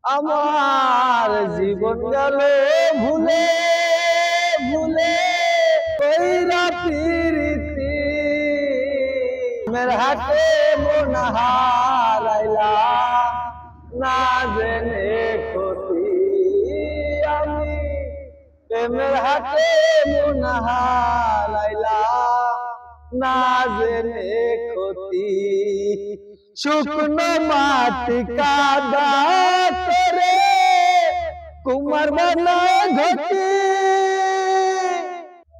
আমার জীবন গেল ভুলে ভুলে কইরা প্রীতি মের হাতে মন হারাইলাম না জেনে ক্ষতি আমি প্রেমের হাতে মন হারাইলাম না জেনে ক্ষতি শুকনো মাটি কাদা করে কুমার বানা ঘটি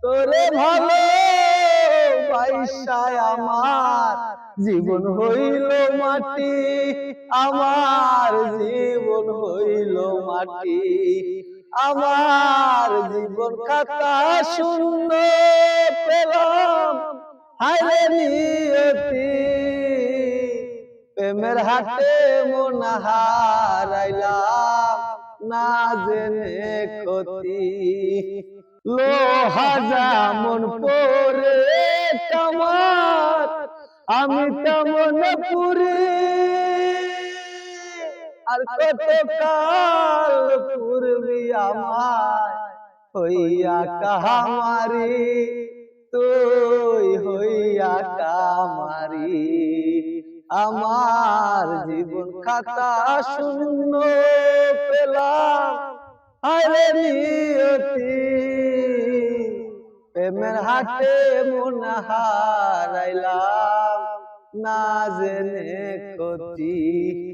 তোরে ভালো পয়সায় আমার জীবন হইল মাটি আমার জীবন হইল মাটি আমার জীবন খাতা শূন্য পেলাম হায় নিয়তি প্রেমের হাতে মন হারাইলাম না জেনে ক্ষতি লোহা যেমন পরে কামার আমি তেমন পুরি আর কত কাল পূর্বি আমার হইয়া কাহামারি তুই হইয়া কামারি আমার জীবন খাতা শূন্য পেলাম আরে নিয়তি প্রেমের হাটে মন হারাইলাম না জেনে ক্ষতি।